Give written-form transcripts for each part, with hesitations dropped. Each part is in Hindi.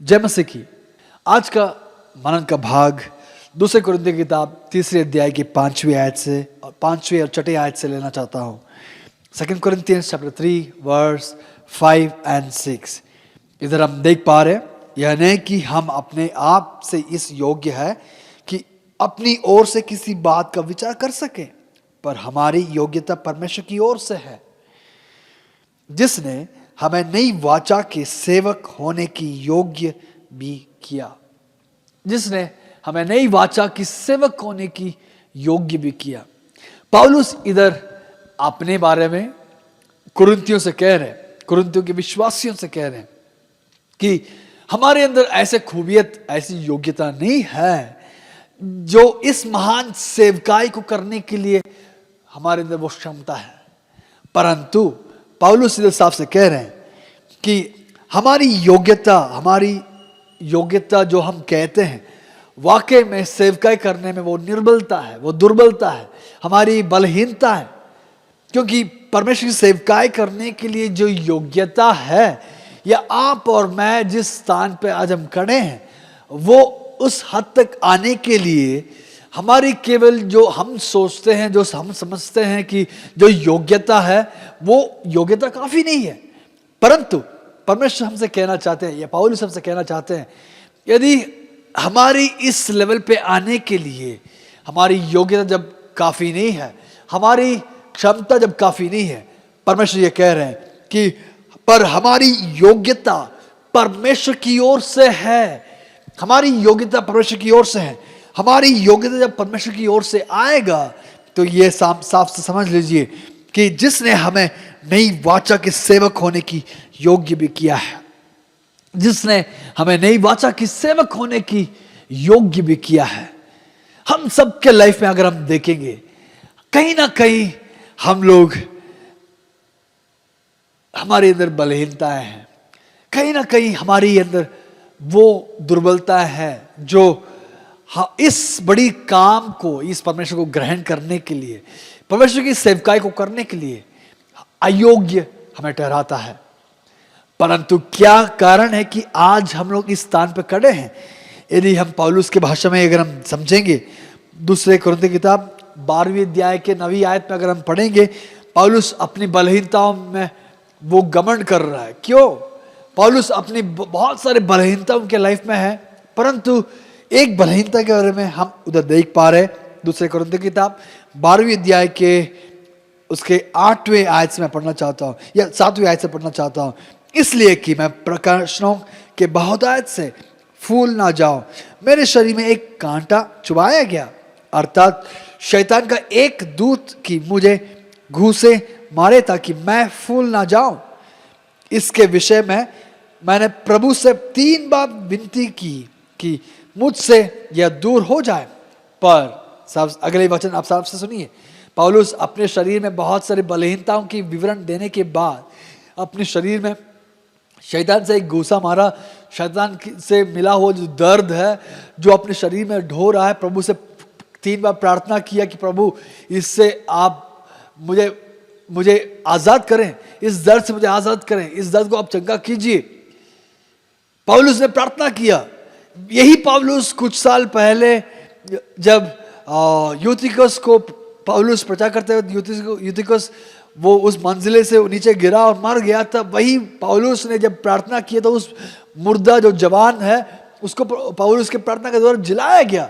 जय मसीह की। आज का मनन का भाग दूसरे कुरिन्थियों की किताब 3 अध्याय की 5वीं आयत से 5वीं और 6वीं आयत से लेना चाहता हूँ। 2 Corinthians chapter 3 verse 5 and 6। इधर हम देख पा रहे हैं, यह नहीं कि हम अपने आप से इस योग्य है कि अपनी ओर से किसी बात का विचार कर सके, पर हमारी योग्यता परमेश्वर की ओर से है, जिसने हमें नई वाचा के सेवक होने की योग्य भी किया। जिसने हमें नई वाचा की सेवक होने की योग्य भी किया। पौलुस इधर अपने बारे में कुरिन्थियों से कह रहे हैं, कुरिन्थियों के विश्वासियों से कह रहे हैं कि हमारे अंदर ऐसे खूबियत, ऐसी योग्यता नहीं है जो इस महान सेवकाई को करने के लिए हमारे अंदर वो क्षमता है। परंतु पौलुस इधर साफ से कह रहे हैं कि हमारी योग्यता जो हम कहते हैं, वाकई में सेवकाई करने में वो निर्बलता है, वो दुर्बलता है, हमारी बलहीनता है। क्योंकि परमेश्वर की सेवकाई करने के लिए जो योग्यता है, या आप और मैं जिस स्थान पे आज हम खड़े हैं, वो उस हद तक आने के लिए हमारी केवल जो हम सोचते हैं, जो हम समझते हैं कि जो योग्यता है, वो योग्यता काफी नहीं है। परंतु परमेश्वर हमसे कहना चाहते हैं, या पौलुस हमसे कहना चाहते हैं, यदि हमारी इस लेवल पे आने के लिए हमारी योग्यता जब काफी नहीं है, हमारी क्षमता जब काफी नहीं है, परमेश्वर ये कह रहे हैं कि पर हमारी योग्यता परमेश्वर की ओर से है। हमारी योग्यता परमेश्वर की ओर से है। हमारी योग्यता जब परमेश्वर की ओर से आएगा तो ये साफ से समझ लीजिए कि जिसने हमें नई वाचा के सेवक होने की योग्य भी किया है, जिसने हमें नई वाचा की सेवक होने की योग्य भी किया है। हम सबके लाइफ में अगर हम देखेंगे, कहीं ना कहीं हम लोग, हमारे अंदर बलहीनताएं हैं, कहीं ना कहीं हमारे अंदर वो दुर्बलता है जो इस बड़ी काम को, इस परमेश्वर को ग्रहण करने के लिए, परमेश्वर की सेवकाई को करने के लिए अयोग्य हमें ठहराता है। परंतु क्या कारण है कि आज हम लोग इस स्थान पर खड़े हैं? यदि हम पौलुस के भाषा में अगर हम समझेंगे, दूसरे कुरिन्थियों की किताब 12वीं अध्याय के 9वीं आयत में अगर हम पढ़ेंगे, पौलुस अपनी बलहीनताओं में वो घमंड कर रहा है। क्यों? पौलुस अपनी बहुत सारे बलहीनता उनके लाइफ में है, परंतु एक बलहीनता के बारे में हम उधर देख पा रहे हैं। दूसरे कुरिन्थियों की किताब 12वीं अध्याय के उसके 8वें आयत से मैं पढ़ना चाहता हूँ, या 7वीं आयत से पढ़ना चाहता हूँ। इसलिए कि मैं प्रकाशनों के बहुतायत से फूल ना जाऊं, मेरे शरीर में एक कांटा चुभाया गया, अर्थात शैतान का एक दूत की मुझे घूसे मारे ताकि मैं फूल ना जाऊं। इसके विषय में मैंने प्रभु से 3 बार विनती की कि मुझसे यह दूर हो जाए। पर अगले वचन आप साफ से सुनिए। पौलुस अपने शरीर में बहुत सारी बलहीनताओं की विवरण देने के बाद अपने शरीर में शैतान से एक घूसा मारा, शैतान से मिला हुआ जो दर्द है, जो अपने शरीर में ढो रहा है, प्रभु से 3 बार प्रार्थना किया कि प्रभु इससे आप मुझे आजाद करें, इस दर्द से मुझे आजाद करें, इस दर्द को आप चंगा कीजिए। पौलुस ने प्रार्थना किया। यही पौलुस कुछ साल पहले जब यूतिकुस को पौलुस प्रचार करते हुए यूतिकुस वो उस मंजिले से नीचे गिरा और मर गया था, वही पौलुस ने जब प्रार्थना किया तो उस मुर्दा जो जवान है उसको पौलुस के प्रार्थना के द्वारा जिलाया गया।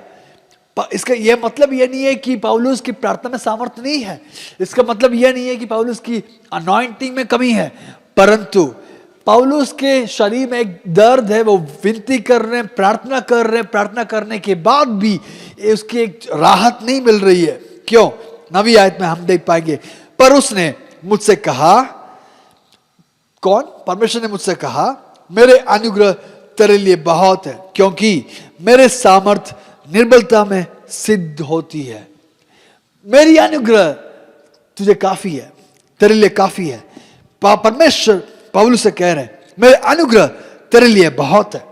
इसका यह मतलब यह नहीं है कि पौलुस की प्रार्थना में सामर्थ्य नहीं है, इसका मतलब यह नहीं है कि पौलुस की अनॉइंटिंग में कमी है, परंतु पौलुस के शरीर में एक दर्द है, वो विनती कर रहे हैं, प्रार्थना कर रहे हैं, प्रार्थना करने के बाद भी उसकी एक राहत नहीं मिल रही है। क्यों? 9वीं आयत में हम देख पाएंगे, पर उसने मुझसे कहा, कौन? परमेश्वर ने मुझसे कहा, मेरे अनुग्रह तेरे लिए बहुत है, क्योंकि मेरे सामर्थ निर्बलता में सिद्ध होती है। मेरी अनुग्रह तुझे काफी है, तेरे लिए काफी है। परमेश्वर पौलुस से कह रहे हैं, मेरे अनुग्रह तेरे लिए बहुत है,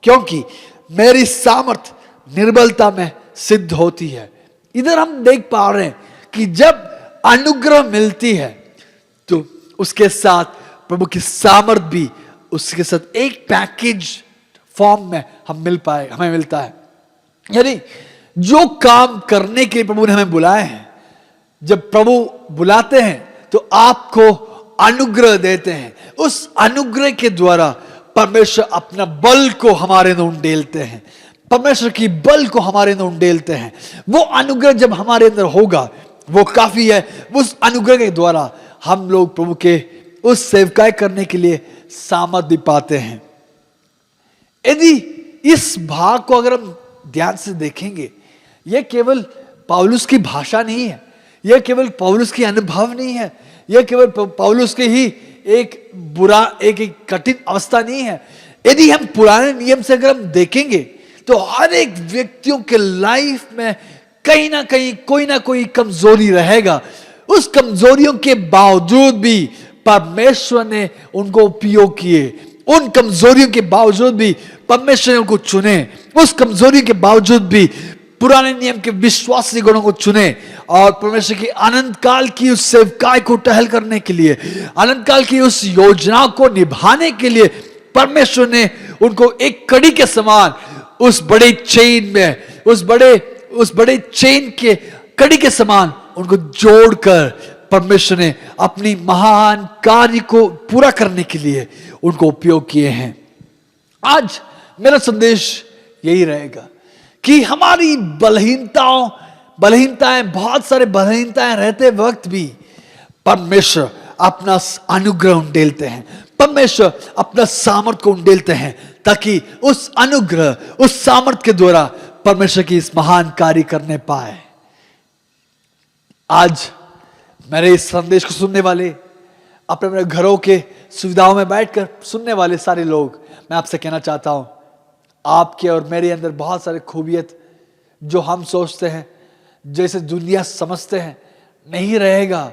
क्योंकि मेरी सामर्थ निर्बलता में सिद्ध होती है। इधर हम देख पा रहे हैं कि जब अनुग्रह मिलती है तो उसके साथ प्रभु की सामर्थ भी उसके साथ एक पैकेज फॉर्म में हमें मिलता है। यानी जो काम करने के लिए प्रभु ने हमें बुलाए हैं, जब प्रभु बुलाते हैं तो आपको अनुग्रह देते हैं। उस अनुग्रह के द्वारा परमेश्वर अपना बल को हमारे अंदर उंडेलते हैं, परमेश्वर की बल को हमारे अंदर उंडेलते हैं। वो अनुग्रह जब हमारे अंदर होगा वो काफी है। उस अनुग्रह के द्वारा हम लोग प्रभु के उस सेवकाई करने के लिए सामर्थ भी पाते हैं। यदि इस भाग को अगर हम ध्यान से देखेंगे, यह केवल पौलुस की भाषा नहीं है, यह केवल पौलुस की अनुभव नहीं है, यह केवल पौलुस के ही एक कठिन अवस्था नहीं है। यदि हम पुराने नियम से अगर हम देखेंगे तो हर एक व्यक्तियों के लाइफ में कहीं ना कहीं कोई ना कोई कमजोरी रहेगा। उस कमजोरियों के बावजूद भी परमेश्वर ने उनको उपयोग किए, उन कमजोरियों के बावजूद भी परमेश्वर ने उनको चुने, उस कमजोरी के बावजूद भी पुराने नियम के विश्वासी गुणों को चुने और परमेश्वर की अनंत काल की उस सेवकाई को टहल करने के लिए, अनंत काल की उस योजना को निभाने के लिए परमेश्वर ने उनको एक कड़ी के समान उस बड़े चेन में, उस बड़े चेन के कड़ी के समान उनको जोड़कर परमेश्वर ने अपनी महान कार्य को पूरा करने के लिए उनको उपयोग किए हैं। आज मेरा संदेश यही रहेगा कि हमारी बलहीनताएं, बहुत सारे बलहीनताएं रहते वक्त भी परमेश्वर अपना अनुग्रह उंडेलते हैं, परमेश्वर अपना सामर्थ को उंडेलते हैं, ताकि उस अनुग्रह, उस सामर्थ के द्वारा परमेश्वर की इस महान कार्य करने पाए। आज मेरे इस संदेश को सुनने वाले, अपने घरों के सुविधाओं में बैठकर सुनने वाले सारे लोग, मैं आपसे कहना चाहता हूं, आपके और मेरे अंदर बहुत सारे खूबियत जो हम सोचते हैं, जैसे दुनिया समझते हैं, नहीं रहेगा।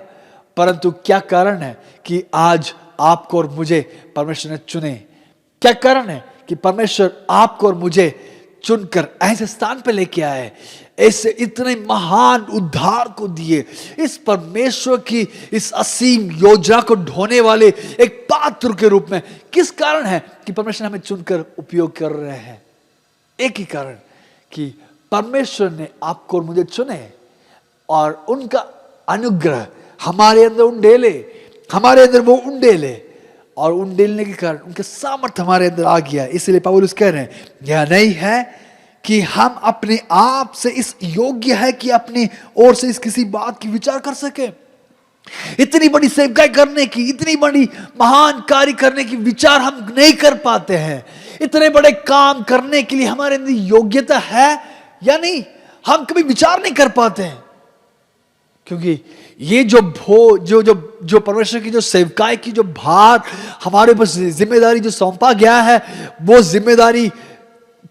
परंतु क्या कारण है कि आज आपको और मुझे परमेश्वर ने चुने? क्या कारण है कि परमेश्वर आपको और मुझे चुनकर ऐसे स्थान पे लेके आए, ऐसे इतने महान उद्धार को दिए, इस परमेश्वर की इस असीम योजना को ढोने वाले एक पात्र के रूप में? किस कारण है कि परमेश्वर हमें चुनकर उपयोग कर रहे हैं? एक ही कारण कि परमेश्वर ने आपको और मुझे चुने और उनका अनुग्रह हमारे अंदर उंडेले, हमारे अंदर वो उंडेले, और उंडेलने के कारण उनके सामर्थ्य हमारे अंदर आ गया। इसलिए पौलुस कह रहे हैं, यह नहीं है कि हम अपने आप से इस योग्य है कि अपनी ओर से इस किसी बात की विचार कर सके। इतनी बड़ी सेवकाई करने की, इतनी बड़ी महान कार्य करने की विचार हम नहीं कर पाते हैं। इतने बड़े काम करने के लिए हमारे अंदर योग्यता है या नहीं, हम कभी विचार नहीं कर पाते हैं। क्योंकि ये जो परमेश्वर की जो सेवकाई की जो भार हमारे ऊपर जिम्मेदारी जो सौंपा गया है, वो जिम्मेदारी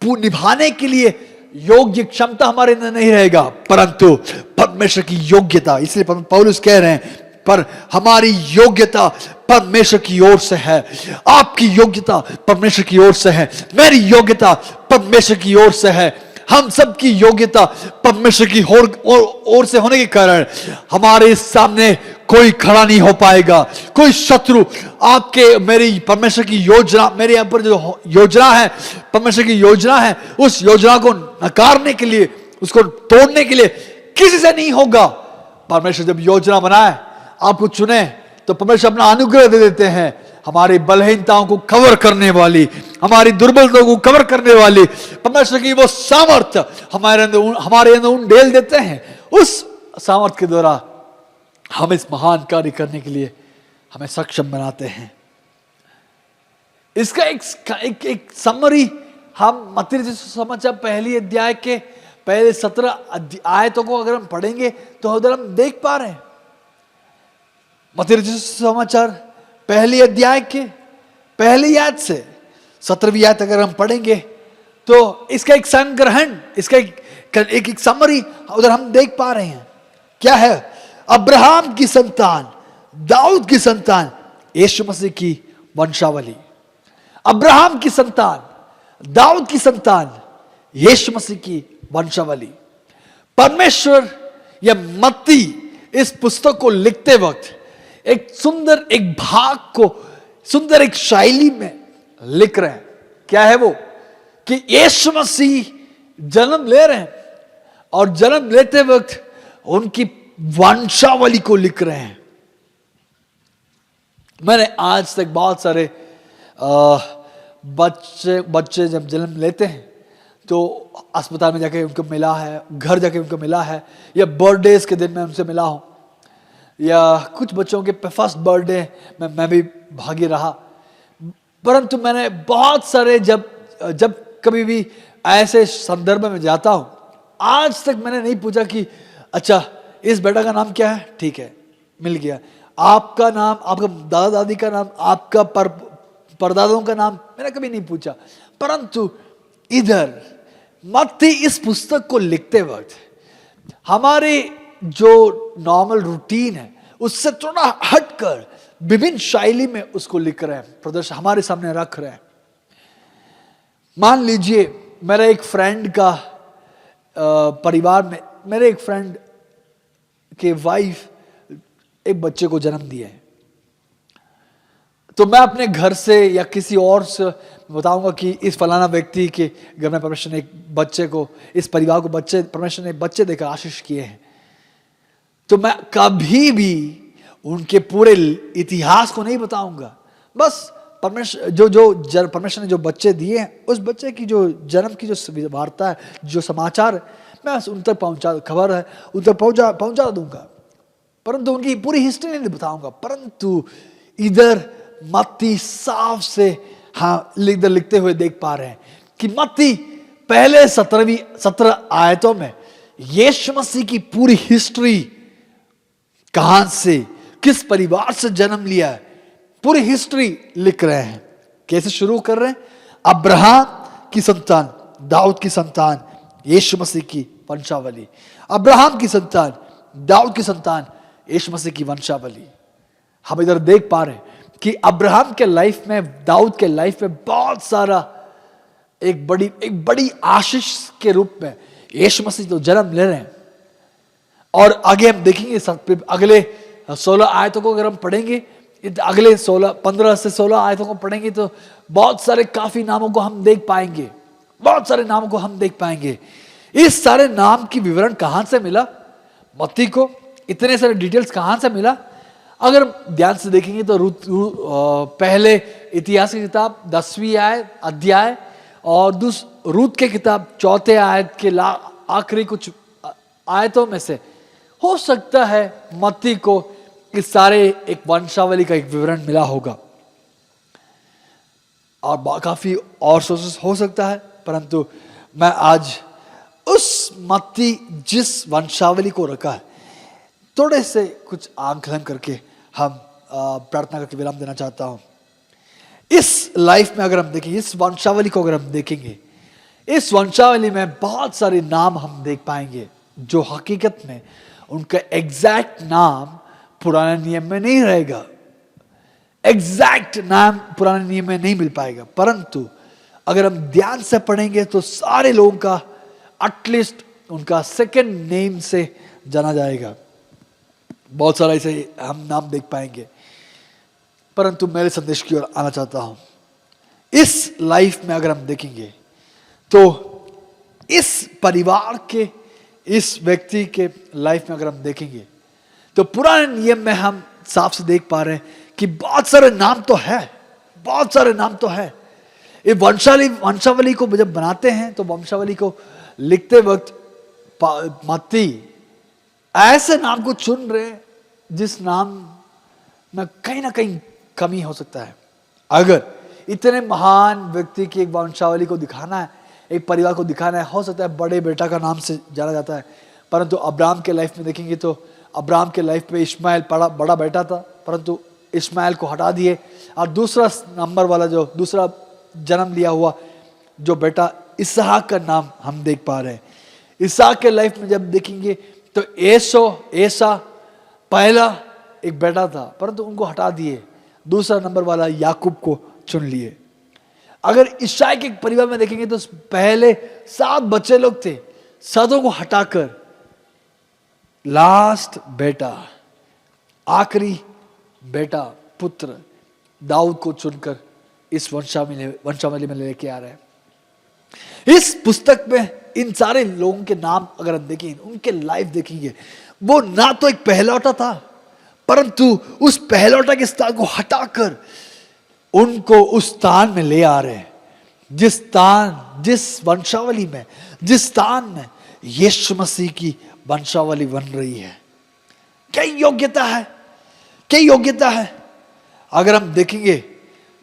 निभाने के लिए योग्य क्षमता हमारे अंदर नहीं रहेगा, परंतु परमेश्वर की योग्यता। इसलिए पौलुस कह रहे हैं, पर हमारी योग्यता परमेश्वर की ओर से है, आपकी योग्यता परमेश्वर की ओर से है, मेरी योग्यता परमेश्वर की ओर से है। हम सबकी योग्यता परमेश्वर की ओर से होने के कारण हमारे सामने कोई खड़ा नहीं हो पाएगा। कोई शत्रु आपके मेरी परमेश्वर की योजना, मेरे यहाँ पर जो योजना है, परमेश्वर की योजना है, उस योजना को नकारने के लिए, उसको तोड़ने के लिए किसी से नहीं होगा। परमेश्वर जब योजना बनाए, आपको चुने, तो परमेश्वर अपना अनुग्रह दे देते हैं। हमारी बलहीनताओं को कवर करने वाली, हमारी दुर्बलताओं को कवर करने वाली परमेश्वर की वो सामर्थ्य हमारे अंदर उंडेल देते हैं। उस सामर्थ्य के द्वारा हम इस महान कार्य करने के लिए हमें सक्षम बनाते हैं। इसका एक समरी हम मत्ती रचित सुसमाचार पहली अध्याय के पहले 17 आयतों को अगर हम पढ़ेंगे तो उधर हम देख पा रहे हैं। मत्ती रचित सुसमाचार पहली अध्याय के पहली आयत से 17वीं आयत अगर हम पढ़ेंगे तो इसका एक संग्रहण, इसका एक समरी उधर हम देख पा रहे हैं। क्या है? अब्राहम की संतान, दाऊद की संतान, यीशु मसीह की वंशावली। अब्राहम की संतान, दाऊद की संतान, यीशु मसीह की वंशावली। परमेश्वर या मत्ती इस पुस्तक को लिखते वक्त एक सुंदर एक भाग को सुंदर एक शैली में लिख रहे हैं। क्या है वो? कि यीशु मसीह जन्म ले रहे हैं और जन्म लेते वक्त उनकी वंशावली को लिख रहे हैं। मैंने आज तक बहुत सारे बच्चे जब जन्म लेते हैं तो अस्पताल में जाके उनको मिला है, घर जाके उनको मिला है, या बर्थडेज के दिन में उनसे मिला हूं, या कुछ बच्चों के फर्स्ट बर्थडे में मैं भी भागी रहा। परंतु मैंने बहुत सारे जब कभी भी ऐसे संदर्भ में जाता हूं, आज तक मैंने नहीं पूछा कि अच्छा इस बेटा का नाम क्या है, ठीक है मिल गया, आपका नाम, आपका दादा दादी का नाम, आपका परदादाओं का नाम मैंने कभी नहीं पूछा। परंतु इधर मत्ती इस पुस्तक को लिखते वक्त हमारे जो नॉर्मल रूटीन है उससे थोड़ा हटकर विभिन्न शैली में उसको लिख रहे हैं, प्रदर्शन हमारे सामने रख रहे हैं। मान लीजिए मेरा एक फ्रेंड का परिवार में मेरे एक फ्रेंड के वाइफ एक बच्चे को जन्म दिया है, तो मैं अपने घर से या किसी और से बताऊंगा कि इस फलाना व्यक्ति के घर में परमेश्वर ने एक बच्चे को, इस परिवार को परमेश्वर ने बच्चे देकर आशीष किए हैं, तो मैं कभी भी उनके पूरे इतिहास को नहीं बताऊंगा। बस परमेश्वर परमेश्वर ने जो बच्चे दिए हैं उस बच्चे की जो जन्म की जो वार्ता है, जो समाचार है, मैं उन तक खबर है उन तक पहुंचा दूंगा, परंतु उनकी पूरी हिस्ट्री नहीं बताऊंगा। परंतु इधर मत्ती साफ से लिखते हुए देख पा रहे हैं कि मत्ती पहले 17 आयतों में यीशु मसीह की पूरी हिस्ट्री, कहां से, किस परिवार से जन्म लिया है, पूरी हिस्ट्री लिख रहे हैं। कैसे शुरू कर रहे हैं? अब्राहम की संतान, दाऊद की संतान, यीशु मसीह की वंशावली। अब्राहम की संतान, दाऊद की संतान, यीशु मसीह की वंशावली। हम इधर देख पा रहे हैं कि अब्राहम के लाइफ में, दाऊद के लाइफ में बहुत सारा एक बड़ी आशीष के रूप में यीशु मसीह तो जन्म ले रहे हैं। और आगे हम देखेंगे अगले 16 आयतों को अगर हम पढ़ेंगे, अगले 15 से 16 आयतों को पढ़ेंगे तो बहुत सारे काफी नामों को हम देख पाएंगे, बहुत सारे नामों को हम देख पाएंगे। इस सारे नाम की विवरण कहां से मिला मत्ती को? इतने सारे डिटेल्स कहां से मिला? अगर ध्यान से देखेंगे तो पहले इतिहास की किताब 10वीं अध्याय और रूत के किताब 4 आयत के आखिरी कुछ आयतों में से हो सकता है मत्ती को इस सारे एक वंशावली का एक विवरण मिला होगा, और काफी और सोर्सेस हो सकता है। परंतु मैं आज उस मत्ती जिस वंशावली को रखा है थोड़े से कुछ आंकलन करके हम प्रार्थना करके विराम देना चाहता हूं। इस लाइफ में अगर हम देखेंगे, इस वंशावली को अगर हम देखेंगे, इस वंशावली में बहुत सारे नाम हम देख पाएंगे जो हकीकत में उनका एग्जैक्ट नाम पुराने नियम में नहीं रहेगा, एग्जैक्ट नाम पुराने नियम में नहीं मिल पाएगा। परंतु अगर हम ध्यान से पढ़ेंगे तो सारे लोगों का एटलीस्ट उनका सेकंड नेम से जाना जाएगा। बहुत सारा ऐसे हम नाम देख पाएंगे। परंतु मेरे संदेश की ओर आना चाहता हूं। इस लाइफ में अगर हम देखेंगे तो इस परिवार के, इस व्यक्ति के लाइफ में अगर हम देखेंगे तो पुराने नियम में हम साफ से देख पा रहे हैं कि बहुत सारे नाम तो है, बहुत सारे नाम तो है। ये वंशावली को जब बनाते हैं तो वंशावली को लिखते वक्त मत्ती ऐसे नाम को चुन रहे जिस नाम में कहीं ना कहीं कमी हो सकता है। अगर इतने महान व्यक्ति की एक वंशावली को दिखाना है, एक परिवार को दिखाना है, हो सकता है बड़े बेटा का नाम से जाना जाता है। परंतु अब्राहम के लाइफ में देखेंगे तो अब्राहम के लाइफ में इस्माइल बड़ा बेटा था, परंतु इस्माइल को हटा दिए और दूसरा नंबर वाला जो दूसरा जन्म लिया हुआ जो बेटा इसहाक का नाम हम देख पा रहे हैं। इसहाक के लाइफ में जब देखेंगे तो ऐसा पहला एक बेटा था, परंतु उनको हटा दिए, दूसरा नंबर वाला याकूब को चुन लिए। अगर ईसाई के परिवार में देखेंगे तो पहले 7 बच्चे लोग थे, 7 को हटाकर लास्ट बेटा, आखिरी बेटा, पुत्र दाऊद को चुनकर इस वंशावली में लेके आ रहे हैं। इस पुस्तक में इन सारे लोगों के नाम अगर हम देखें, उनके लाइफ देखेंगे, वो ना तो एक पहलौठा था, परंतु उस पहलौठा के स्थान को हटाकर उनको उस स्थान में ले आ रहे हैं, जिस वंशावली में, जिस स्थान में यीशु मसीह की वंशावली बन रही है। क्या योग्यता है, क्या योग्यता है। अगर हम देखेंगे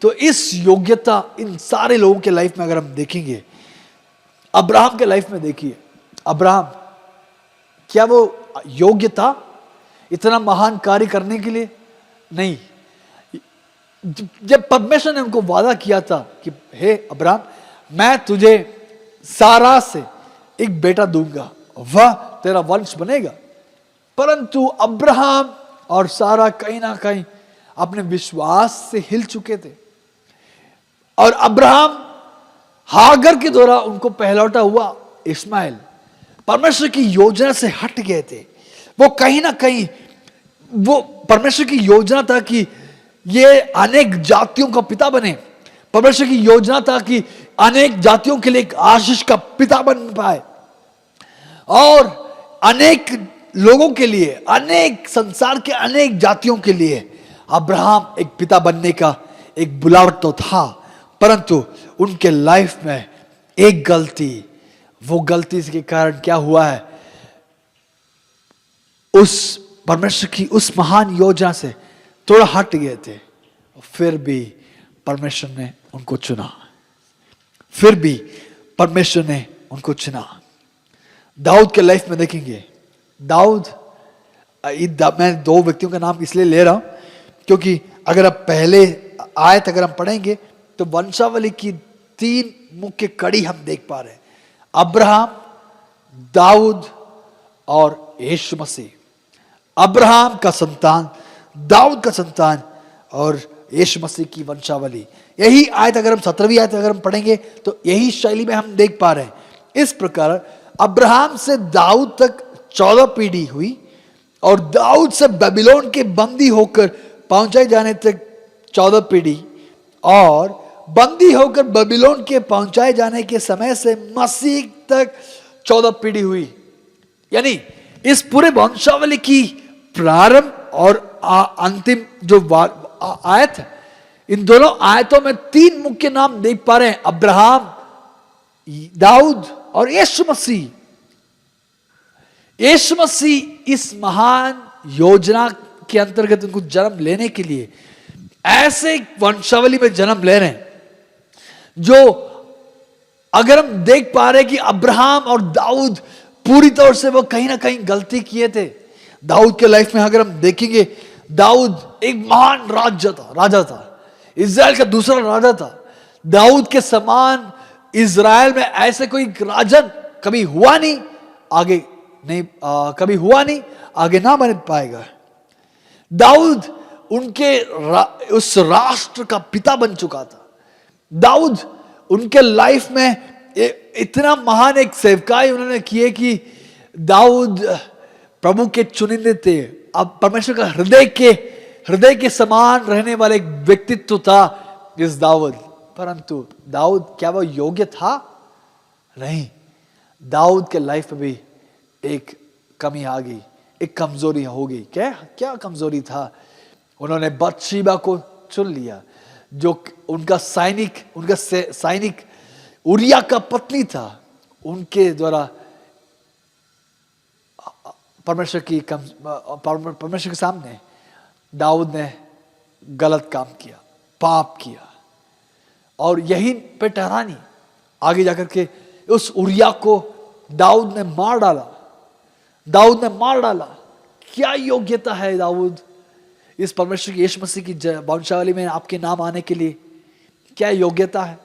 तो इस योग्यता इन सारे लोगों के लाइफ में अगर हम देखेंगे, अब्राहम के लाइफ में देखिए, अब्राहम क्या वो योग्य था इतना महान कार्य करने के लिए? नहीं। जब परमेश्वर ने उनको वादा किया था कि हे अब्राहम, मैं तुझे सारा से एक बेटा दूंगा, वह तेरा वंश बनेगा, परंतु अब्राहम और सारा कहीं ना कहीं अपने विश्वास से हिल चुके थे, और अब्राहम हागर के द्वारा उनको पहलौठा हुआ इस्माइल परमेश्वर की योजना से हट गए थे। वो कहीं ना कहीं वो परमेश्वर की योजना था कि ये अनेक जातियों का पिता बने, परमेश्वर की योजना था कि अनेक जातियों के लिए एक आशीष का पिता बन पाए, और अनेक लोगों के लिए, अनेक संसार के अनेक जातियों के लिए अब्राहम एक पिता बनने का एक बुलावट तो था, परंतु उनके लाइफ में एक गलती, वो गलती के कारण क्या हुआ है, उस परमेश्वर की उस महान योजना से थोड़ा हट गए थे। फिर भी परमेश्वर ने उनको चुना, फिर भी परमेश्वर ने उनको चुना। दाऊद के लाइफ में देखेंगे, दाऊद, मैं दो व्यक्तियों का नाम इसलिए ले रहा हूं क्योंकि अगर आप पहले आयत अगर हम पढ़ेंगे तो वंशावली की 3 मुख्य कड़ी हम देख पा रहे हैं, अब्राहम, दाऊद और यीशु मसीह। अब्राहम का संतान, दाऊद का संतान और यीशु मसीह की वंशावली। यही आयत अगर हम 17वीं आयत अगर हम पढ़ेंगे तो यही शैली में हम देख पा रहे हैं। इस प्रकार अब्राहम से दाऊद तक 14 पीढ़ी हुई, और दाऊद से बेबीलोन के बंदी होकर पहुंचाए जाने तक 14 पीढ़ी, और बंदी होकर बेबीलोन के पहुंचाए जाने के समय से मसीह तक 14 पीढ़ी हुई। यानी इस पूरे वंशावली की प्रारंभ और अंतिम जो आयत है, इन दोनों आयतों में 3 मुख्य नाम देख पा रहे हैं, अब्राहम, दाऊद और यीशु मसीह। यीशु मसीह इस महान योजना के अंतर्गत उनको जन्म लेने के लिए ऐसे वंशावली में जन्म ले रहे हैं जो अगर हम देख पा रहे हैं कि अब्राहम और दाऊद पूरी तौर से वो कहीं ना कहीं गलती किए थे। दाऊद के लाइफ में अगर हम देखेंगे, दाऊद एक महान राजा था, इज़राइल का दूसरा राजा था। दाऊद के समान इज़राइल में ऐसे कोई राजन कभी हुआ नहीं, कभी हुआ नहीं, आगे ना बन पाएगा। दाऊद उनके उस राष्ट्र का पिता बन चुका था। दाऊद उनके लाइफ में इतना महान एक सेवकाई उन्होंने किए कि दाऊद प्रभु के चुनिंदे थे। अब परमेश्वर का हृदय के समान रहने वाले एक व्यक्तित्व था इस दाऊद। परंतु दाऊद क्या वो योग्य था? नहीं। दाऊद के लाइफ में भी एक कमी आ गई, एक कमजोरी हो गई। क्या कमजोरी था? उन्होंने बत्शेबा को चुन लिया, जो उनका सैनिक उरिया का पत्नी था। उनके द्वारा परमेश्वर के सामने दाऊद ने गलत काम किया, पाप किया, और यही पे ठहरानी आगे जाकर के उस उरिया को दाऊद ने मार डाला। क्या योग्यता है दाऊद इस परमेश्वर की यीशु मसीह की वंशावली में आपके नाम आने के लिए? क्या योग्यता है?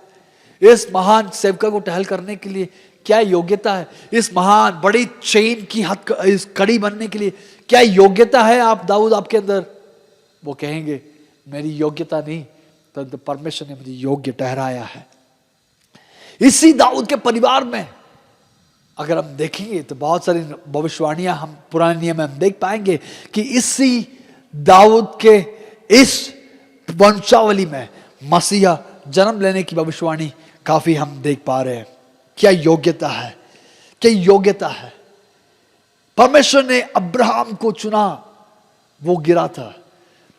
इस महान सेवका को टहल करने के लिए क्या योग्यता है? इस महान बड़ी चेन की इस कड़ी बनने के लिए क्या योग्यता है आप दाऊद आपके अंदर? वो कहेंगे मेरी योग्यता नहीं, परंतु परमेश्वर ने मुझे योग्य ठहराया है। इसी दाऊद के परिवार में अगर हम देखेंगे तो बहुत सारी भविष्यवाणियां हम पुराने नियम में हम देख पाएंगे कि इसी दाऊद के इस वंशावली में मसीहा जन्म लेने की भविष्यवाणी काफी हम देख पा रहे हैं। क्या योग्यता है, क्या योग्यता है। परमेश्वर ने अब्राहम को चुना, वो गिरा था।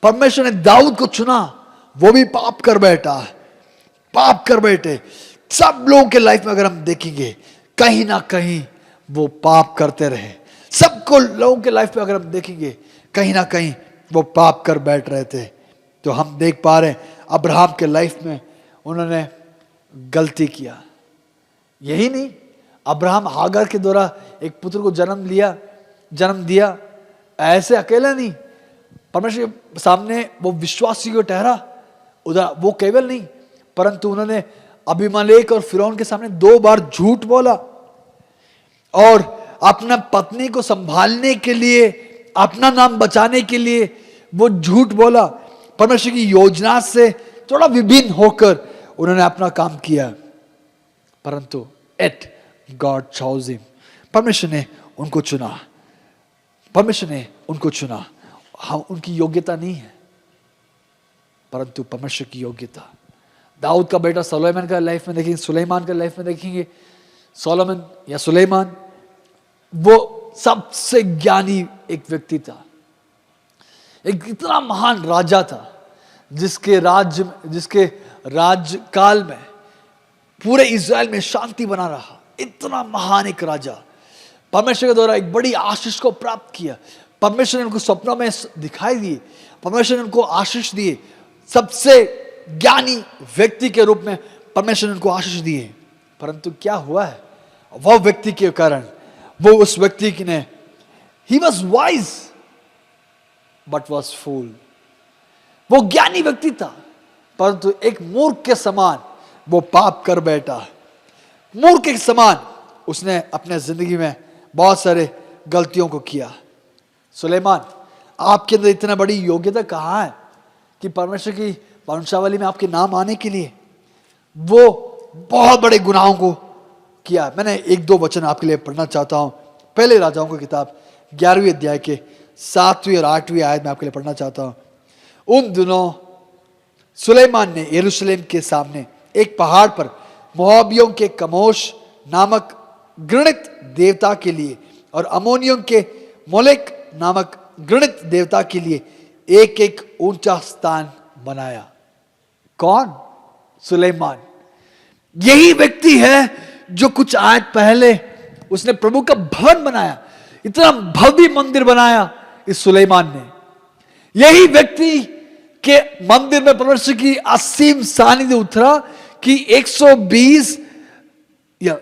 परमेश्वर ने दाऊद को चुना, वो भी पाप कर बैठा, पाप कर बैठे। सब लोगों के लाइफ में अगर हम देखेंगे, कहीं ना कहीं वो पाप करते रहे। सबको लोगों के लाइफ में अगर हम देखेंगे, कहीं ना कहीं वो पाप कर बैठ रहे थे। तो हम देख पा रहे हैं अब्राहम के लाइफ में उन्होंने गलती किया। यही नहीं, अब्राहम हागर के द्वारा एक पुत्र को जन्म दिया, ऐसे अकेला नहीं, परमेश्वर के सामने वो विश्वासी को ठहरा। उधर वो केवल नहीं, परंतु उन्होंने अबीमेलेक और फिरौन के सामने 2 बार झूठ बोला, और अपना पत्नी को संभालने के लिए, अपना नाम बचाने के लिए वो झूठ बोला। परमेश्वर की योजना से थोड़ा विभिन्न होकर उन्होंने अपना काम किया, परंतु एट गॉड चॉज हिम, परमेश्वर ने उनको चुना, परमेश्वर ने उनको चुना। हाँ, उनकी योग्यता नहीं है, परंतु परमेश्वर की योग्यता। दाऊद का बेटा सुलेमान का लाइफ में देखेंगे, सुलेमान का लाइफ में देखेंगे, सोलोमन या सुलेमान, वो सबसे ज्ञानी एक व्यक्ति था, एक इतना महान राजा था जिसके राज्यकाल में पूरे इज़राइल में शांति बना रहा। इतना महान एक राजा, परमेश्वर के द्वारा एक बड़ी आशीष को प्राप्त किया। परमेश्वर ने उनको स्वप्नों में दिखाई दिए, परमेश्वर ने उनको आशीष दिए, सबसे ज्ञानी व्यक्ति के रूप में परमेश्वर ने उनको आशीष दिए। परंतु क्या हुआ है, वह व्यक्ति के कारण, वो उस व्यक्ति की ने, he was wise but was fool, वो ज्ञानी व्यक्ति था, परंतु एक मूर्ख के समान वो पाप कर बैठा। मूर्ख के समान उसने अपने जिंदगी में बहुत सारे गलतियों को किया। सुलेमान, आपके अंदर इतना बड़ी योग्यता कहाँ है कि परमेश्वर की वंशावली में आपके नाम आने के लिए वो बहुत बड़े गुनाहों को किया। मैंने 1-2 वचन आपके लिए पढ़ना चाहता हूँ। पहले राजाओं की किताब 11वें अध्याय के 7वीं और 8वीं आयत में आपके लिए पढ़ना चाहता हूँ। उन दिनों सुलेमान ने यरूशलेम के सामने एक पहाड़ पर मोआबियों के कमोश नामक घृणित देवता के लिए और अमोनियों के मोलेक नामक घृणित देवता के लिए एक एक ऊंचा स्थान बनाया। कौन? सुलेमान। यही व्यक्ति है जो कुछ आयत पहले उसने प्रभु का भवन बनाया, इतना भव्य मंदिर बनाया इस सुलेमान ने। यही व्यक्ति के मंदिर में परमेश्वर की असीम सानिध्य उतरा कि 120 या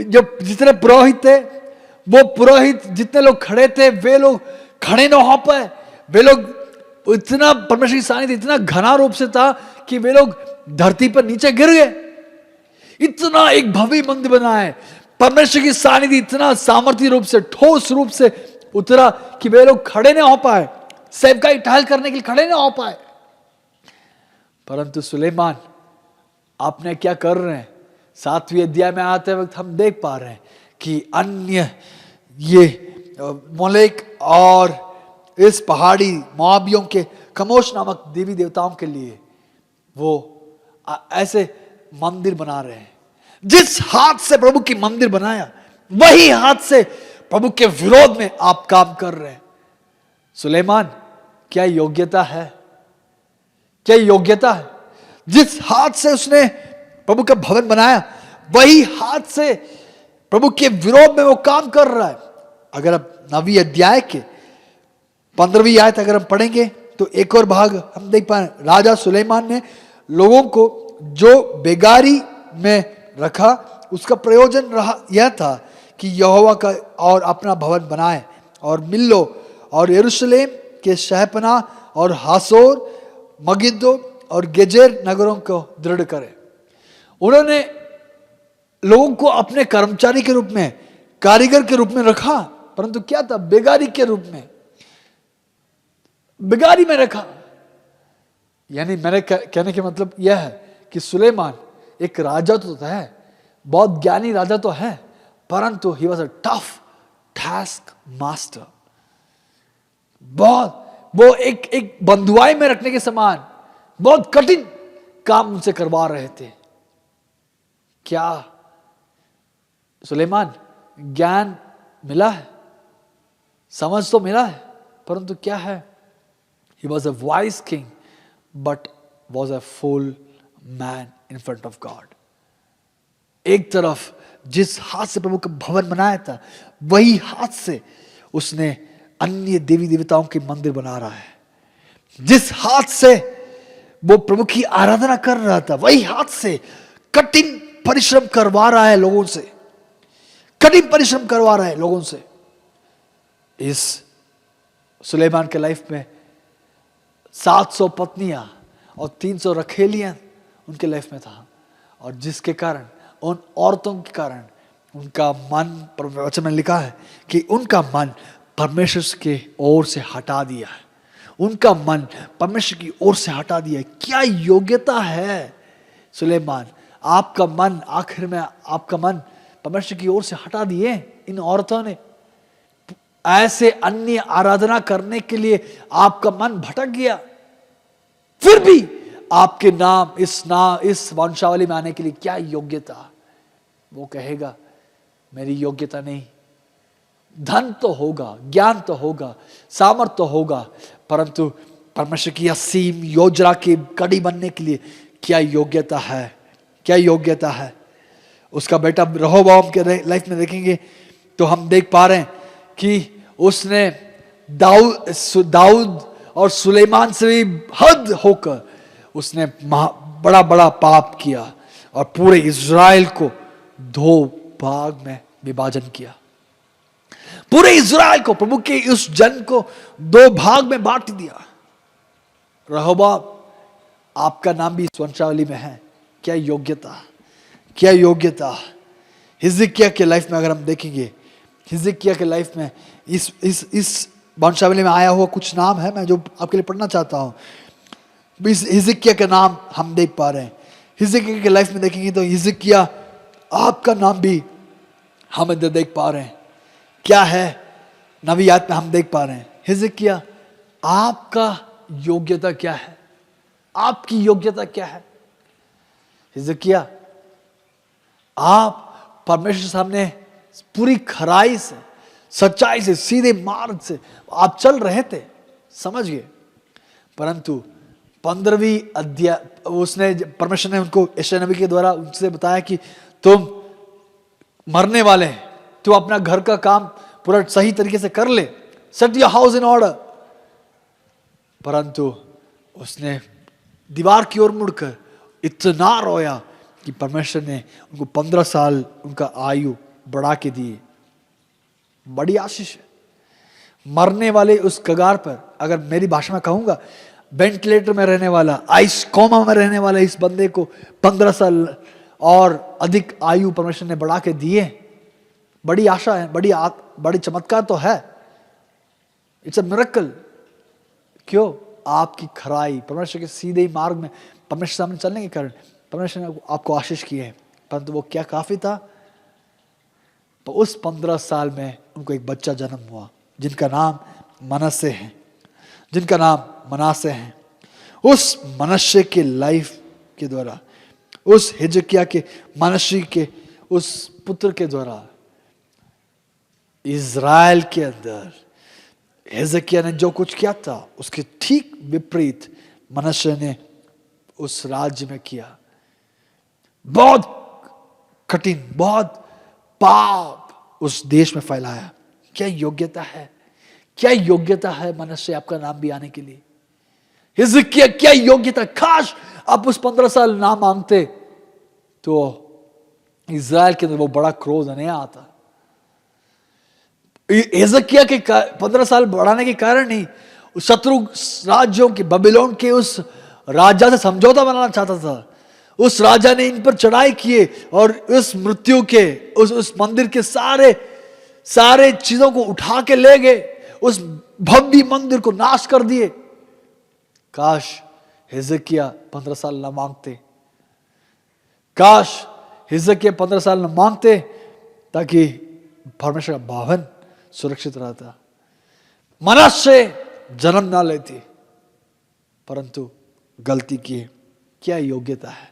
जो जितने पुरोहित थे, वो पुरोहित जितने लोग खड़े थे, वे लोग खड़े न हो पाए। वे लोग इतना परमेश्वर की सानिध्य इतना घना रूप से था कि वे लोग धरती पर नीचे गिर गए। इतना एक भव्य मंदिर बना है, परमेश्वर की सानिध्य इतना सामर्थ्य रूप से, ठोस रूप से उतरा कि वे लोग खड़े न हो पाए, सेवकाई टहल करने के लिए खड़े न हो पाए। परंतु सुलेमान आपने क्या कर रहे हैं, 7वीं अध्याय में आते वक्त हम देख पा रहे हैं कि अन्य ये मोलेक और इस पहाड़ी मोआबियों के कमोश नामक देवी देवताओं के लिए वो ऐसे मंदिर बना रहे हैं। जिस हाथ से प्रभु की मंदिर बनाया, वही हाथ से प्रभु के विरोध में आप काम कर रहे हैं। सुलेमान, क्या योग्यता है, क्या योग्यता है? जिस हाथ से उसने प्रभु का भवन बनाया, वही हाथ से प्रभु के विरोध में वो काम कर रहा है। अगर अब 9वीं अध्याय के 15वीं आयत अगर हम पढ़ेंगे तो एक और भाग हम देख पाए। राजा सुलेमान ने लोगों को जो बेगारी में रखा, उसका प्रयोजन रहा यह था कि यहोवा का और अपना भवन बनाए और मिल्लो और यरूशलेम के शहपना और हासोर, मगिद्दो और गेजेर नगरों को दृढ़ करे। उन्होंने लोगों को अपने कर्मचारी के रूप में, कारीगर के रूप में रखा, परंतु क्या था? बेगारी के रूप में, बेगारी में रखा। यानी मेरे कहने का मतलब यह है कि सुलेमान एक राजा तो है, बहुत ज्ञानी राजा तो है, परंतु ही was a tough task master. बहुत वो एक बंधुआई में रखने के समान बहुत कठिन काम उनसे करवा रहे थे। क्या सुलेमान ज्ञान मिला है, समझ तो मिला है, परंतु क्या है, ही was a wise king but was a fool man in front of God. एक तरफ जिस हाथ से प्रभु का भवन बनाया था, वही हाथ से उसने अन्य देवी देवताओं के मंदिर बना रहा है। जिस हाथ से वो प्रभु की आराधना कर रहा था, वही हाथ से कठिन परिश्रम करवा रहा है लोगों से, कठिन परिश्रम करवा रहा है लोगों से। इस सुलेमान के लाइफ में 700 पत्नियां और 300 रखेलियां उनके लाइफ में था, और जिसके कारण, उन औरतों के कारण उनका मन, वचन में लिखा है कि उनका मन परमेश्वर के ओर से हटा दिया है, उनका मन परमेश्वर की ओर से हटा दिया है। क्या योग्यता है सुलेमान, आपका मन, आखिर में आपका मन परमेश्वर की ओर से हटा दिए इन औरतों ने। ऐसे अन्य आराधना करने के लिए आपका मन भटक गया, फिर भी आपके नाम इस वंशावली में आने के लिए क्या योग्यता। वो कहेगा मेरी योग्यता नहीं, धन तो होगा, ज्ञान तो होगा, सामर्थ तो होगा, परंतु परमेश्वर की असीम योजना की कड़ी बनने के लिए क्या योग्यता है, क्या योग्यता है। उसका बेटा रहोबोआम के लाइफ में देखेंगे तो हम देख पा रहे हैं कि उसने दाऊद और सुलेमान से भी हद होकर उसने बड़ा बड़ा पाप किया और पूरे इज़राइल को 2 भाग में विभाजन किया। पूरे इज़राइल को, प्रभु के उस जन को 2 भाग में बांट दिया। रहोबोआम, आपका नाम भी इस वंशावली में है, क्या योग्यता, क्या योग्यता। हिजकिय्याह के लाइफ में अगर हम देखेंगे, हिजकिय्याह के लाइफ में इस वंशावली में आया हुआ कुछ नाम है, मैं जो आपके लिए पढ़ना चाहता हूं। इस हिजकिय्याह का नाम हम देख पा रहे हैं। हिजकिय्याह के लाइफ में देखेंगे तो हिजकिय्याह, आपका नाम भी हम इधर देख पा रहे हैं। क्या है, नबीयात में हम देख पा रहे हैं। हिजकिय्याह, आपका योग्यता क्या है, आपकी योग्यता क्या है। हिजकिय्याह, आप परमेश्वर सामने पूरी खराई से, सच्चाई से, सीधे मार्ग से आप चल रहे थे, समझ गए, परंतु 15वीं अध्याय उसने, परमेश्वर ने उनको यशायाह नबी के द्वारा उनसे बताया कि तुम मरने वाले हैं, तुम अपना घर का काम पूरा सही तरीके से कर ले, set your house in order. परंतु उसने दीवार की ओर मुड़कर इतना रोया कि परमेश्वर ने उनको 15 साल उनका आयु बढ़ा के दिए। बड़ी आशीष है। मरने वाले उस कगार पर, अगर मेरी भाषा में कहूंगा, वेंटिलेटर में रहने वाला, आइस कोमा में रहने वाला इस बंदे को 15 साल और अधिक आयु परमेश्वर ने बढ़ा के दिए। बड़ी आशा है, बड़ी चमत्कार तो है। It's a miracle. क्यों? आपकी खराई, परमेश्वर के सीधे मार्ग में परमेश्वर सामने चलने के कारण परमेश्वर ने आपको आशीष की है। परंतु वो क्या काफी था? तो उस 15 साल में उनको एक बच्चा जन्म हुआ जिनका नाम मनश्शे है, जिनका नाम मनासे है। उस मनश्शे के लाइफ के द्वारा, उस हिजकिय्याह के, मनश्शे के उस पुत्र के द्वारा इज़राइल के अंदर हिजकिय्याह ने जो कुछ किया था उसके ठीक विपरीत मनश्शे ने उस राज्य में किया। बहुत कठिन, बहुत पाप उस देश में फैलाया। क्या योग्यता है, क्या योग्यता है मनश्शे आपका नाम भी आने के लिए? हिजकिय्याह, क्या योग्यता। काश आप उस 15 साल नाम मांगते तो इज़राइल के अंदर वो बड़ा क्रोध नहीं आता। हिजकिय्याह के 15 साल बढ़ाने के कारण ही शत्रु राज्यों के, बबीलोन के उस राजा से समझौता बनाना चाहता था। उस राजा ने इन पर चढ़ाई किए और उस मृत्यु के, उस मंदिर के सारे चीजों को उठा के ले गए, उस भव्य मंदिर को नाश कर दिए। काश हिजकिय्याह 15 साल न मांगते, काश हिजकिय्याह 15 साल न मांगते, ताकि परमेश्वर का भवन सुरक्षित रहता, मनश्शे जन्म ना लेती। परंतु गलती की। क्या योग्यता है,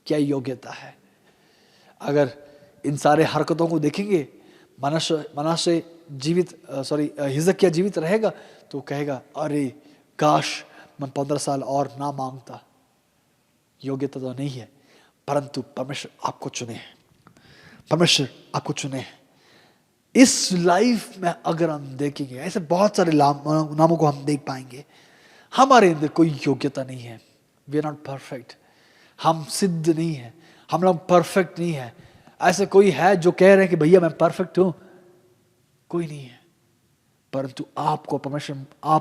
क्या योग्यता है। अगर इन सारे हरकतों को देखेंगे, मनासे हिजकिय्याह जीवित रहेगा तो कहेगा, अरे काश मैं 15 साल और ना मांगता। योग्यता तो नहीं है, परंतु परमेश्वर आपको चुने हैं, परमेश्वर आपको चुने हैं। इस लाइफ में अगर हम देखेंगे, ऐसे बहुत सारे नामों को हम देख पाएंगे। हमारे अंदर कोई योग्यता नहीं है, वी आर नॉट परफेक्ट, हम सिद्ध नहीं है, हम लोग परफेक्ट नहीं है। ऐसे कोई है जो कह रहे हैं कि भैया मैं परफेक्ट हूं? कोई नहीं है। परंतु आपको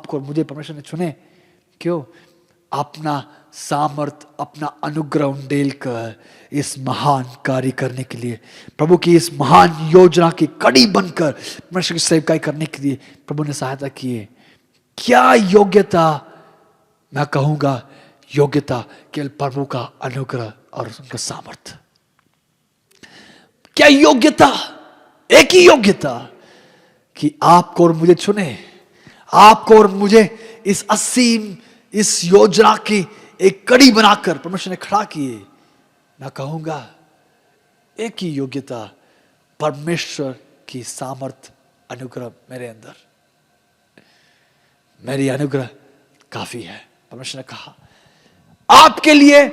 और मुझे परमेश्वर ने चुने। क्यों? अपना सामर्थ, अपना अनुग्रह उंडेल कर इस महान कार्य करने के लिए, प्रभु की इस महान योजना की कड़ी बनकर परमेश्वर की सेवकाई करने के लिए प्रभु ने सहायता की है। क्या योग्यता? मैं कहूंगा योग्यता केवल प्रभु का अनुग्रह और उनका सामर्थ। क्या योग्यता? एक ही योग्यता कि आपको और मुझे चुने, आपको और मुझे इस असीम इस योजना की एक कड़ी बनाकर परमेश्वर ने खड़ा किए। मैं कहूंगा एक ही योग्यता, परमेश्वर की सामर्थ, अनुग्रह मेरे अंदर, मेरी अनुग्रह काफी है। परमेश्वर ने कहा आपके लिए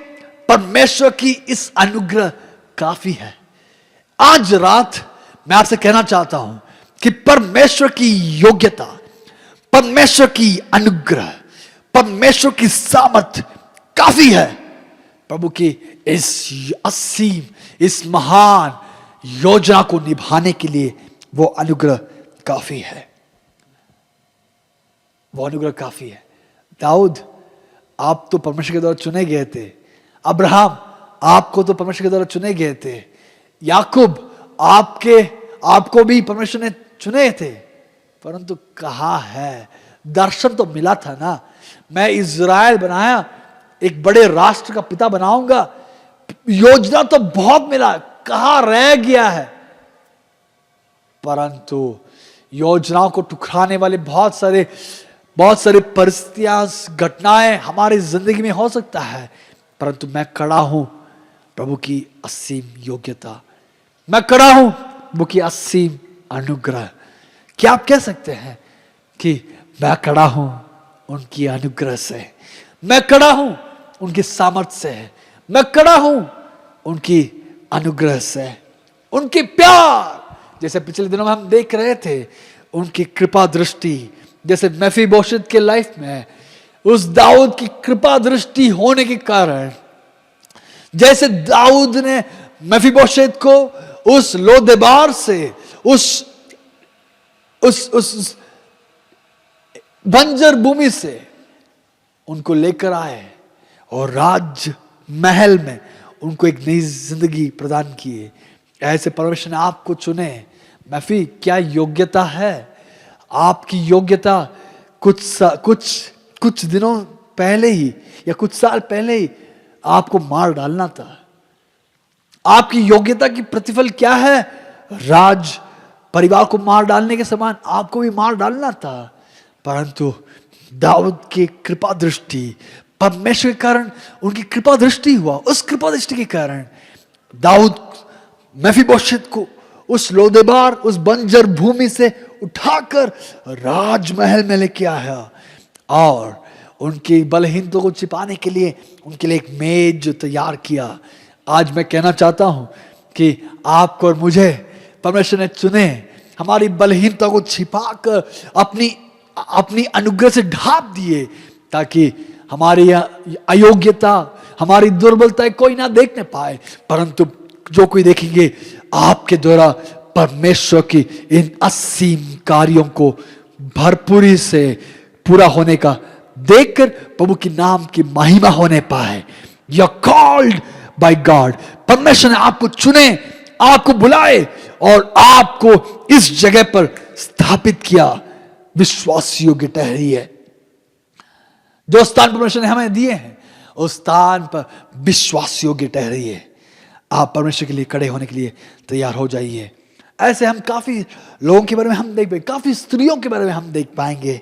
परमेश्वर की इस अनुग्रह काफी है। आज रात मैं आपसे कहना चाहता हूं कि परमेश्वर की योग्यता, परमेश्वर की अनुग्रह, परमेश्वर की सामर्थ काफी है। प्रभु की इस असीम, इस महान योजना को निभाने के लिए वो अनुग्रह काफी है, वो अनुग्रह काफी है। दाऊद, आप तो परमेश्वर के द्वारा चुने गए थे। अब्राहम, आपको तो परमेश्वर के द्वारा चुने गए थे। याकूब, आपको भी परमेश्वर ने चुने थे। परंतु कहा है, दर्शन तो मिला था ना, मैं इज़राइल बनाया, एक बड़े राष्ट्र का पिता बनाऊंगा। योजना तो बहुत मिला, कहां रह गया है? परंतु योजनाओं को टुकराने वाले बहुत सारे परिस्थितियां, घटनाएं हमारी जिंदगी में हो सकता है, परंतु मैं खड़ा हूं प्रभु की असीम योग्यता, मैं खड़ा हूं प्रभु की असीम अनुग्रह। क्या आप कह सकते हैं कि मैं खड़ा हूं उनकी अनुग्रह से, मैं खड़ा हूं उनकी सामर्थ्य से, मैं खड़ा हूं उनकी अनुग्रह से, उनके प्यार, जैसे पिछले दिनों में हम देख रहे थे, उनकी कृपा दृष्टि, जैसे मेफीबोशेत के लाइफ में उस दाऊद की कृपा दृष्टि होने के कारण, जैसे दाऊद ने मेफीबोशेत को उस लोदेबार से, उस बंजर भूमि से उनको लेकर आए और राज महल में उनको एक नई जिंदगी प्रदान किए, ऐसे परमेश्वर ने आपको चुने। मैफी, क्या योग्यता है? आपकी योग्यता कुछ दिनों पहले ही या कुछ साल पहले ही आपको मार डालना था। आपकी योग्यता की प्रतिफल क्या है? राज परिवार को मार डालने के समान आपको भी मार डालना था। परंतु दाऊद की कृपा दृष्टि, परमेश्वर के कारण उनकी कृपा दृष्टि हुआ। उस कृपा दृष्टि के कारण दाऊद मेफीबोशेत को उस लोदेबार, उस बंजर भूमि से उठाकर राजमहल में लेके आया और उनकी बलहीनता को छिपाने के लिए उनके लिए एक मेज तैयार किया। आज मैं कहना चाहता हूं कि आपको और मुझे परमेश्वर ने चुने, हमारी बलहीनता को छिपाकर अपनी अनुग्रह से ढांप दिए, ताकि हमारी अयोग्यता, हमारी दुर्बलता कोई ना देखने पाए, परंतु जो कोई देखेंगे आपके द्वारा परमेश्वर की इन असीम कार्यों को भरपूरी से पूरा होने का देखकर प्रभु के नाम की महिमा होने पाए। You are called by God. परमेश्वर ने आपको चुने, आपको बुलाए और आपको इस जगह पर स्थापित किया। विश्वास योग्य ठहरिए। जो स्थान परमेश्वर ने हमें दिए हैं उस स्थान पर विश्वास योग्य ठहरिए। आप परमेश्वर के लिए खड़े होने के लिए तैयार हो जाइए। ऐसे हम काफी लोगों के बारे में हम देख पाएंगे, काफी स्त्रियों के बारे में हम देख पाएंगे,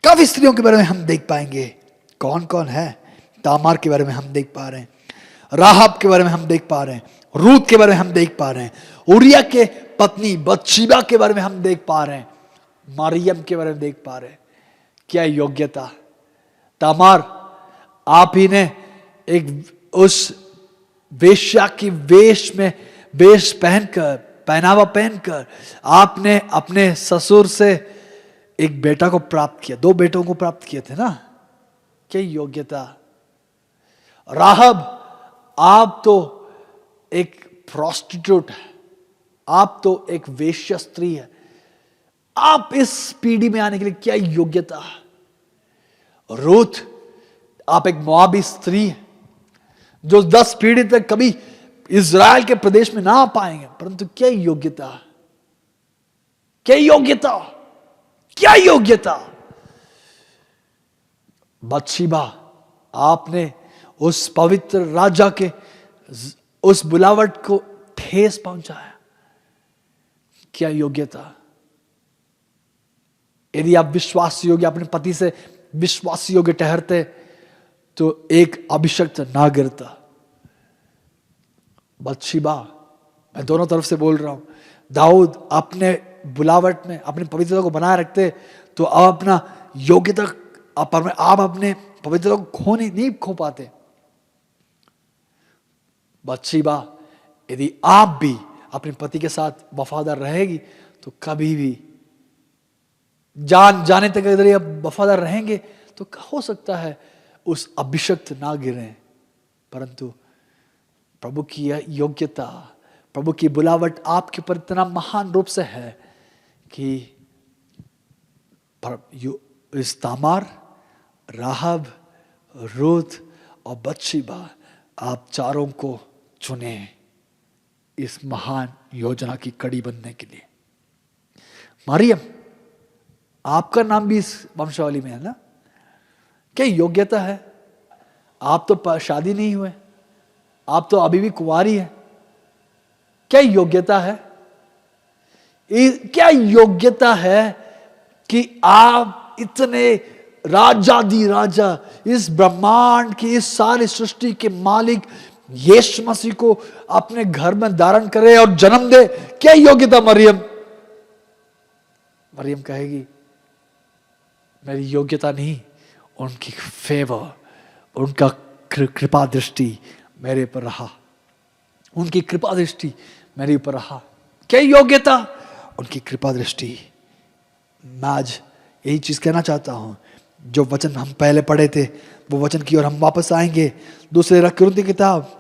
काफी स्त्रियों के बारे में हम देख पाएंगे। कौन कौन है? तामार के बारे में हम देख पा रहे हैं, राहब के बारे में हम देख पा रहे हैं, रूत के बारे में हम देख पा रहे हैं, उरिया के पत्नी बत्शीबा के बारे में हम देख पा रहे हैं, मरियम के बारे में देख पा रहे हैं। क्या योग्यता। तामार, आप ही ने एक उस वेश्या की वेश पहनकर, पहनावा पहनकर आपने अपने ससुर से एक बेटा को प्राप्त किया, 2 बेटों को प्राप्त किए थे ना। क्या योग्यता। राहब, आप तो एक प्रोस्टिट्यूट है, आप तो एक वेश्या स्त्री है, आप इस पीढ़ी में आने के लिए क्या योग्यता। रूथ, आप एक मोआबी स्त्री है जो 10 पीढ़ी तक कभी इज़राइल के प्रदेश में ना आ पाएंगे, परंतु क्या योग्यता, क्या योग्यता, क्या योग्यता। बत्शीबा, आपने उस पवित्र राजा के उस बुलावट को ठेस पहुंचाया। क्या योग्यता। यदि आप विश्वास योग्य, अपने पति से विश्वास योग्य ठहरते तो एक अभिषिक्त ना गिरता। बत्शीबा, मैं दोनों तरफ से बोल रहा हूं, दाऊद अपने बुलावट में अपनी पवित्रता को बनाए रखते तो आप अपना योग्यता, आप अपने पवित्रता को नहीं खो पाते। बत्शीबा, यदि आप भी अपने पति के साथ वफादार रहेगी तो कभी भी जान जाने तक अगर आप वफादार रहेंगे तो हो सकता है उस अभिषिक्त ना गिरे, परंतु प्रभु की यह योग्यता, प्रभु की बुलावट आपके ऊपर इतना महान रूप से है कि इस तामार, राहब, रूत और बत्शीबा, आप चारों को चुने इस महान योजना की कड़ी बनने के लिए। मरियम, आपका नाम भी इस वंशावली में है ना। क्या योग्यता है। आप तो शादी नहीं हुए, आप तो अभी भी कुंवारी है। क्या योग्यता है। क्या योग्यता है कि आप इतने राजाधि राजा, इस ब्रह्मांड की, इस सारी सृष्टि के मालिक यीशु मसीह को अपने घर में धारण करे और जन्म दे। क्या योग्यता। मरियम कहेगी मेरी योग्यता नहीं, उनकी फेवर, उनका कृपा दृष्टि मेरे पर रहा, उनकी कृपा दृष्टि मेरे ऊपर रहा। क्या योग्यता। उनकी कृपा दृष्टि। मैं आज यही चीज कहना चाहता हूं, जो वचन हम पहले पढ़े थे वो वचन की ओर हम वापस आएंगे। दूसरे कुरिन्ती किताब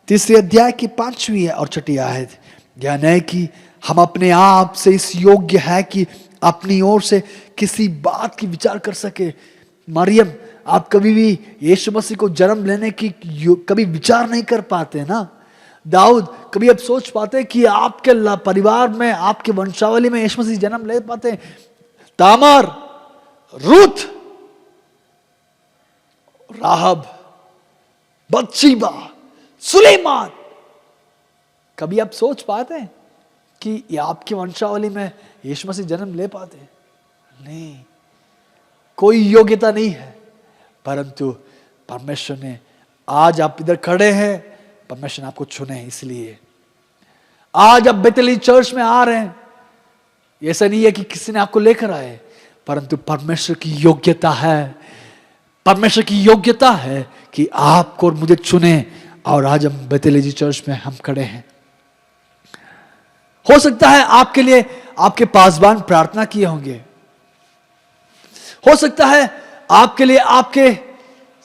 3 अध्याय की 5वीं और 6ठी आयत, ज्ञान है कि हम अपने आप से इस योग्य है कि अपनी ओर से किसी बात की विचार कर सके। मरियम, आप कभी भी यीशु मसीह को जन्म लेने की कभी विचार नहीं कर पाते ना। दाऊद, कभी आप सोच पाते कि आपके परिवार में, आपके वंशावली में यीशु मसीह जन्म ले पाते। तामार, रूथ, राहब, बत्शीबा, सुलेमान, कभी आप सोच पाते कि ये आपकी वंशावली में यीशु मसीह जन्म ले पाते। नहीं, कोई योग्यता नहीं है, परंतु परमेश्वर ने, आज आप इधर खड़े हैं, परमेश्वर ने आपको चुने। इसलिए आज आप बेतली चर्च में आ रहे हैं, ऐसा नहीं है कि किसी ने आपको लेकर आए, परंतु परमेश्वर की योग्यता है। परमेश्वर की योग्यता है कि आपको और मुझे चुने और आज हम बेतली चर्च में हम खड़े हैं। हो सकता है आपके लिए आपके पासवान प्रार्थना किए होंगे, हो सकता है आपके लिए आपके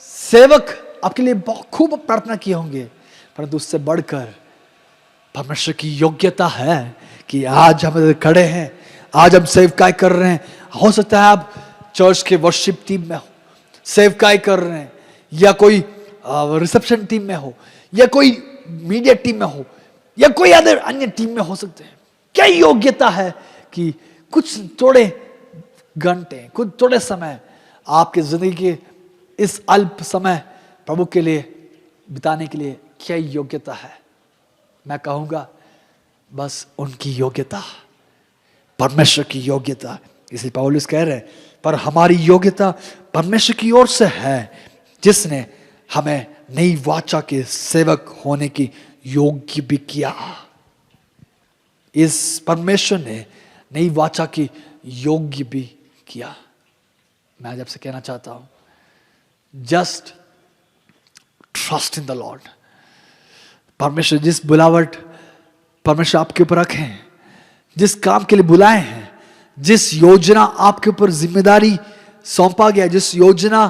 सेवक आपके लिए बहुत खूब प्रार्थना किए होंगे, परंतु उससे बढ़कर परमेश्वर की योग्यता है कि आज हम खड़े हैं, आज हम सेवकाई कर रहे हैं। हो सकता है आप चर्च के वर्शिप टीम में हो, सेवकाई कर रहे हैं, या कोई रिसेप्शन टीम में हो, या कोई मीडिया टीम में हो, या कोई अन्य टीम में हो सकते हैं। क्या योग्यता है कि कुछ थोड़े घंटे, कुछ थोड़े समय आपके जिंदगी के इस अल्प समय प्रभु के लिए बिताने के लिए क्या योग्यता है। मैं कहूंगा बस उनकी योग्यता, परमेश्वर की योग्यता। इसलिए पौलुस कह रहे हैं, पर हमारी योग्यता परमेश्वर की ओर से है, जिसने हमें नई वाचा के सेवक होने की योग्य भी किया। इस परमेश्वर ने नई वाचा की योग्य भी किया। मैं आज आपसे कहना चाहता हूं, just trust in the Lord. परमेश्वर जिस बुलावट परमेश्वर आपके ऊपर रखे हैं, जिस काम के लिए बुलाए हैं, जिस योजना आपके ऊपर जिम्मेदारी सौंपा गया, जिस योजना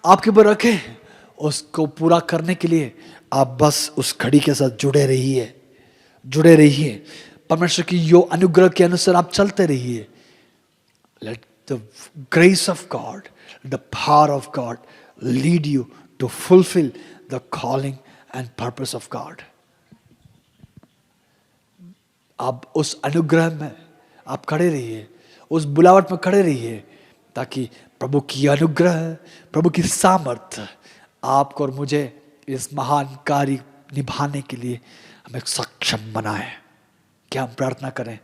आपके ऊपर रखे हैं, उसको पूरा करने के लिए आप बस उस घड़ी के साथ जुड़े रहिए। परमेश्वर की यो अनुग्रह के अनुसार आप चलते रहिए। Let the grace of God, the power of God lead you to fulfil the calling and purpose of God. आप उस अनुग्रह में आप खड़े रहिए, उस बुलावट में खड़े रहिए, ताकि प्रभु की अनुग्रह, प्रभु की सामर्थ आपको और मुझे इस महान कार्य निभाने के लिए हमें सक्षम बनाए। क्या हम प्रार्थना करें?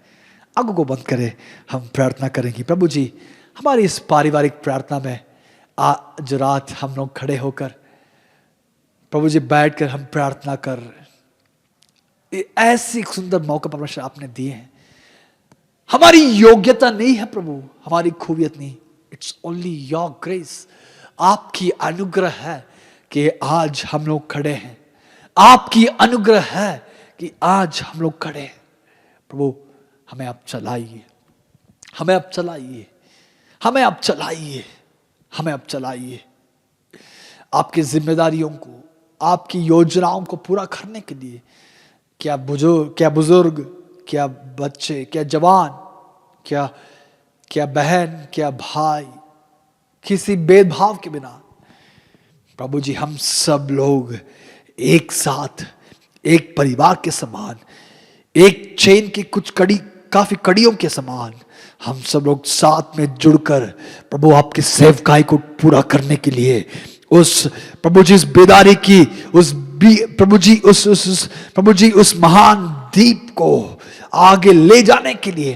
आंखों को बंद करें, हम प्रार्थना करेंगे। प्रभु जी, हमारी इस पारिवारिक प्रार्थना में आज रात हम लोग खड़े होकर प्रभु जी बैठकर हम प्रार्थना कर रहे हैं। ऐसी सुंदर मौका परमेश्वर आपने दिए हैं। हमारी योग्यता नहीं है प्रभु, हमारी खूबियत नहीं, इट्स ओनली योर ग्रेस। आपकी अनुग्रह है कि आज हम लोग खड़े हैं। आपकी अनुग्रह है कि आज हम लोग खड़े हैं। प्रभु हमें आप चलाइए, हमें आप चलाइए, हमें आप चलाइए, हमें आप चलाइए। आपकी जिम्मेदारियों को, आपकी योजनाओं को पूरा करने के लिए क्या बुजुर्ग, क्या बच्चे, क्या जवान, क्या बहन, क्या भाई, किसी भेदभाव के बिना प्रभु जी हम सब लोग एक साथ, एक परिवार के समान, एक चेन की काफी कड़ियों के समान हम सब लोग साथ में जुड़कर प्रभु आपकी सेवकाई को पूरा करने के लिए, उस प्रभु जी इस बेदारी की, प्रभु जी उस महान दीप को आगे ले जाने के लिए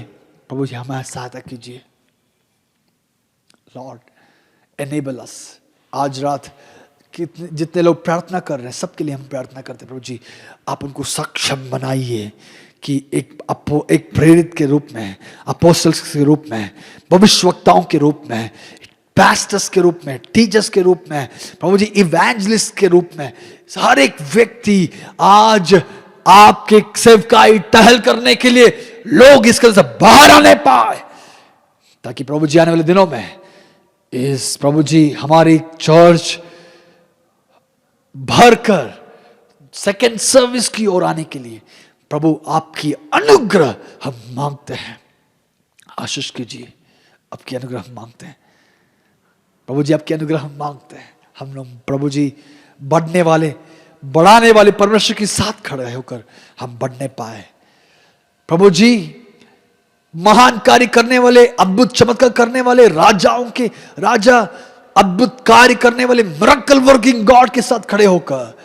प्रभु जी हमारी सहायता कीजिए। लॉर्ड एनेबल अस। आज रात जितने लोग प्रार्थना कर रहे हैं, सबके लिए हम प्रार्थना करते हैं प्रभु जी, आप उनको सक्षम बनाइए कि एक प्रेरित के रूप में, अपोस्टल्स के रूप में, भविष्यवक्ताओं के रूप में, पास्टर्स के रूप में, टीचर्स के रूप में, प्रभु जी इवेंजलिस्ट के रूप में, हर एक व्यक्ति आज आपके सेवकाई टहल करने के लिए लोग इसके से बाहर आने पाए, ताकि प्रभु जी आने वाले दिनों में इस प्रभु जी हमारी चर्च भरकर सेकेंड सर्विस की ओर आने के लिए प्रभु आपकी अनुग्रह हम मांगते हैं। आशीष कीजिए, आपकी अनुग्रह हम मांगते हैं प्रभु जी, आपकी अनुग्रह हम मांगते हैं। हम लोग प्रभु जी बढ़ाने वाले परमेश्वर के साथ खड़े होकर हम बढ़ने पाए। प्रभु जी महान कार्य करने वाले, अद्भुत चमत्कार करने वाले राजाओं के राजा, अद्भुत कार्य करने वाले मिरेकल वर्किंग गॉड के साथ खड़े होकर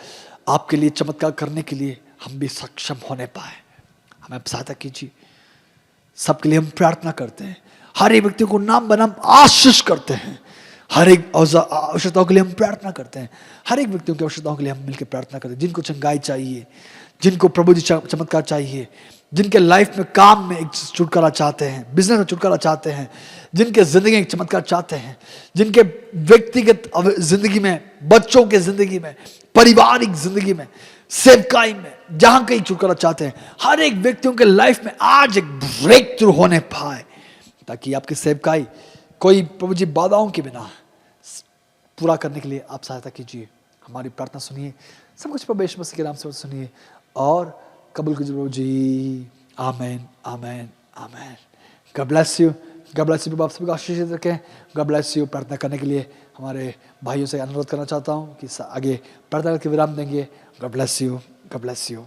आपके लिए चमत्कार करने के लिए हम भी सक्षम होने पाए। हमें आप सहायता कीजिए। सबके लिए हम प्रार्थना करते हैं, हर एक व्यक्ति को नाम बनाम आशीष करते हैं। हर एक आवश्यकताओं के लिए हम प्रार्थना करते हैं, हर एक व्यक्तियों की आवश्यकताओं के लिए हम मिलकर प्रार्थना करते हैं। जिनको चंगाई चाहिए, जिनको प्रभु जी चमत्कार चाहिए, जिनके लाइफ में काम में एक छुटकारा चाहते हैं, बिजनेस में छुटकारा चाहते हैं, जिनके जिंदगी में चमत्कार चाहते हैं, जिनके व्यक्तिगत जिंदगी में, बच्चों के जिंदगी में, पारिवारिक जिंदगी में, सेवकाई में, जहां कहीं छुटकारा चाहते हैं, हर एक व्यक्तियों के लाइफ में आज एक ब्रेक थ्रू होने पाए, ताकि आपकी सेवकाई कोई प्रभु जी बाधाओं के बिना पूरा करने के लिए आप सहायता कीजिए। हमारी प्रार्थना सुनिए, सब कुछ प्रभु यीशु मसीह के नाम से सुनिए और कबूल कीजिए प्रभु जी। Amen, amen, amen. God bless you, God bless you. आप सभी को आशीषित रखें। God bless you. प्रार्थना करने के लिए हमारे भाइयों से अनुरोध करना चाहता हूँ कि आगे प्रार्थना करके विराम देंगे। God bless you, God bless you.